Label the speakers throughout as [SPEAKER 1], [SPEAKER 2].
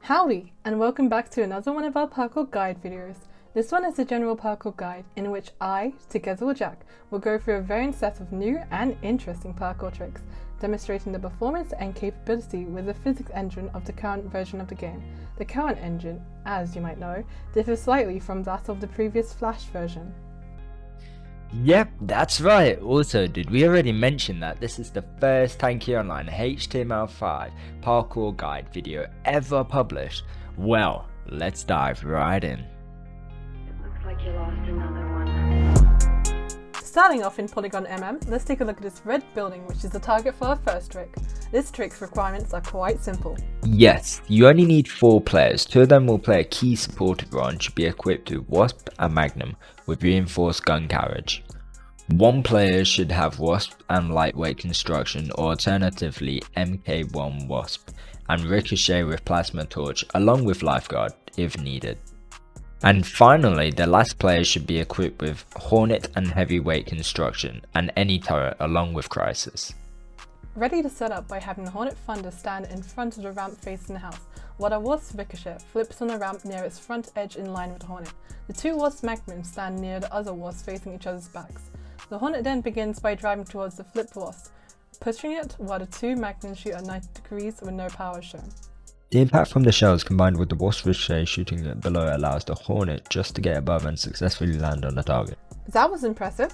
[SPEAKER 1] Howdy, and welcome back to another one of our parkour guide videos. This one is a general parkour guide in which I, together with Jack, will go through a varying set of new and interesting parkour tricks, demonstrating the performance and capability with the physics engine of the current version of the game. The current engine, as you might know, differs slightly from that of the previous Flash version.
[SPEAKER 2] Yep, that's right. Also, did we already mention that this is the first Tanki Online HTML5 parkour guide video ever published? Well, let's dive right in.
[SPEAKER 3] It looks like you lost another one.
[SPEAKER 1] Starting off in Polygon MM, let's take a look at this red building, which is the target for our first trick. This trick's requirements are quite simple.
[SPEAKER 2] Yes, you only need 4 players. 2 of them will play a key supported role and should be equipped with Wasp and Magnum with reinforced gun carriage. 1 player should have Wasp and lightweight construction, or alternatively MK1 Wasp, and Ricochet with plasma torch along with lifeguard if needed. And finally, the last player should be equipped with Hornet and heavyweight construction and any turret along with Crisis.
[SPEAKER 1] Ready to set up by having the Hornet Thunder stand in front of the ramp facing the house, while the Wasp Ricochet flips on the ramp near its front edge in line with the Hornet. The 2 Wasp Magnums stand near the other Wasp facing each other's backs. The Hornet then begins by driving towards the flipped Wasp, pushing it while the 2 Magnums shoot at 90 degrees with no power shown.
[SPEAKER 2] The impact from the shells combined with the Wasp Ricochet shooting it below allows the Hornet just to get above and successfully land on the target.
[SPEAKER 1] That was impressive.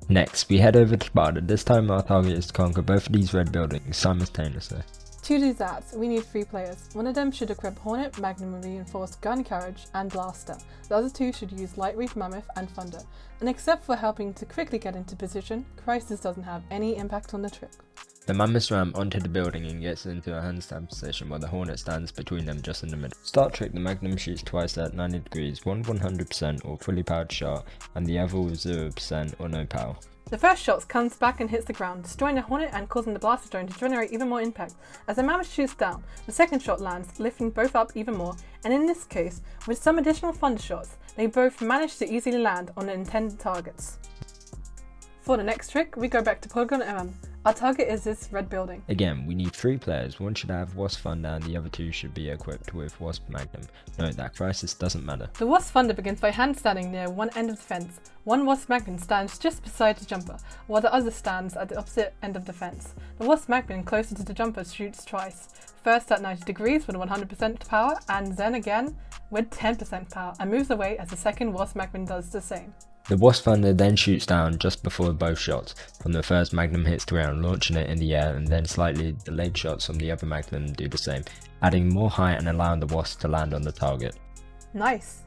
[SPEAKER 2] Next, we head over to Sparta. This time our target is to conquer both of these red buildings simultaneously.
[SPEAKER 1] To do that, we need 3 players. One of them should equip Hornet, Magnum reinforced gun carriage, and Blaster. The other 2 should use Lightweight Mammoth and Thunder. And except for helping to quickly get into position, Crisis doesn't have any impact on the trick.
[SPEAKER 2] The Mammoth ramp onto the building and gets into a handstand position while the Hornet stands between them just in the middle. Start trick, the Magnum shoots twice at 90 degrees, one 100% or fully powered shot, and the other with 0% or no power.
[SPEAKER 1] The first shot comes back and hits the ground, destroying the Hornet and causing the blaster drone to generate even more impact. As the Mammoth shoots down, the second shot lands, lifting both up even more, and in this case, with some additional thunder shots, they both manage to easily land on the intended targets. For the next trick, we go back to Polygon MM. Our target is this red building.
[SPEAKER 2] Again, we need 3 players. 1 should have Wasp Thunder and the other 2 should be equipped with Wasp Magnum. Note that Crisis doesn't matter.
[SPEAKER 1] The Wasp Thunder begins by handstanding near one end of the fence. 1 Wasp Magnum stands just beside the jumper, while the other stands at the opposite end of the fence. The Wasp Magnum closer to the jumper shoots twice, first at 90 degrees with 100% power, and then again with 10% power, and moves away as the second Wasp Magnum does the same.
[SPEAKER 2] The Wasp Thunder then shoots down just before both shots from the first Magnum hits the ground, launching it in the air, and then slightly delayed shots from the other Magnum do the same, adding more height and allowing the Wasp to land on the target.
[SPEAKER 1] Nice!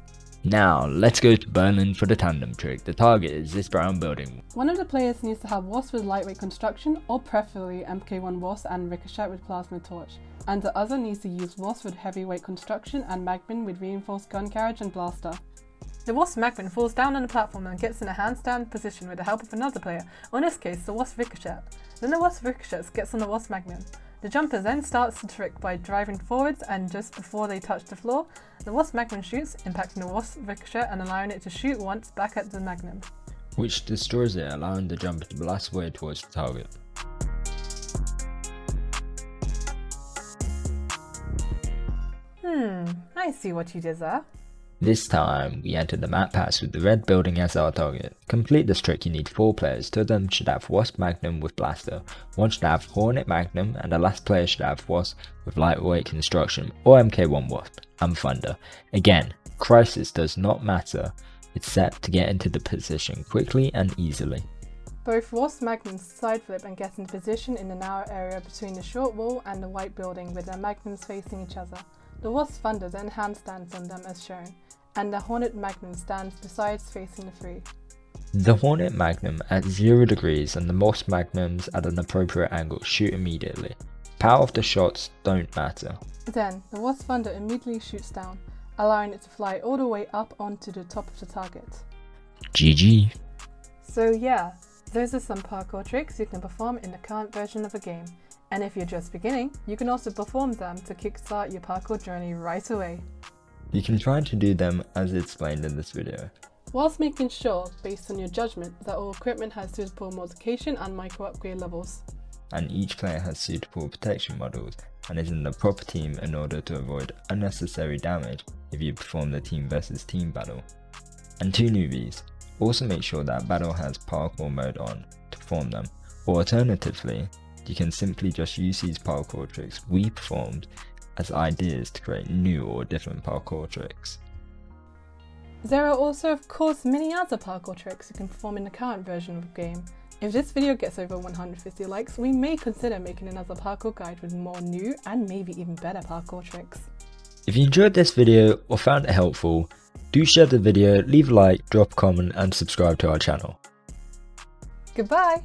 [SPEAKER 2] Now, let's go to Berlin for the tandem trick. The target is this brown building.
[SPEAKER 1] One of the players needs to have Wasp with lightweight construction, or preferably MK1 Wasp and Ricochet with plasma torch, and the other needs to use Wasp with heavyweight construction and Magnum with reinforced gun carriage and blaster. The Wasp Magnum falls down on the platform and gets in a handstand position with the help of another player, or in this case the Wasp Ricochet. Then the Wasp Ricochet gets on the Wasp Magnum. The jumper then starts the trick by driving forwards, and just before they touch the floor, the Wasp Magnum shoots, impacting the Wasp Ricochet and allowing it to shoot once back at the Magnum,
[SPEAKER 2] which destroys it, allowing the jumper to blast away towards the target.
[SPEAKER 1] I see what you did there.
[SPEAKER 2] This time, we enter the map pass with the red building as our target. To complete this trick, you need 4 players. 2 of them should have Wasp Magnum with Blaster, 1 should have Hornet Magnum, and the last player should have Wasp with lightweight construction, or MK1 Wasp, and Thunder. Again, Crisis does not matter, it's set to get into the position quickly and easily.
[SPEAKER 1] Both Wasp Magnums side flip and get into position in the narrow area between the short wall and the white building with their Magnums facing each other. The Wasp Thunder then handstands on them as shown, and the Hornet Magnum stands besides facing the 3.
[SPEAKER 2] The Hornet Magnum at 0 degrees and the Wasp Magnums at an appropriate angle shoot immediately. Power of the shots don't matter.
[SPEAKER 1] Then, the Wasp Thunder immediately shoots down, allowing it to fly all the way up onto the top of the target.
[SPEAKER 2] GG.
[SPEAKER 1] So yeah, those are some parkour tricks you can perform in the current version of the game. And if you're just beginning, you can also perform them to kickstart your parkour journey right away.
[SPEAKER 2] You can try to do them as explained in this video,
[SPEAKER 1] whilst making sure, based on your judgment, that all equipment has suitable modification and micro upgrade levels.
[SPEAKER 2] and each player has suitable protection models and is in the proper team in order to avoid unnecessary damage if you perform the team versus team battle. And 2 newbies, also make sure that battle has parkour mode on to perform them, or alternatively, you can simply just use these parkour tricks we performed as ideas to create new or different parkour tricks.
[SPEAKER 1] There are also of course many other parkour tricks you can perform in the current version of the game. If this video gets over 150 likes, we may consider making another parkour guide with more new and maybe even better parkour tricks.
[SPEAKER 2] If you enjoyed this video or found it helpful, do share the video, leave a like, drop a comment and subscribe to our channel.
[SPEAKER 1] Goodbye!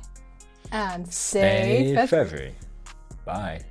[SPEAKER 1] And stay
[SPEAKER 2] February. Bye.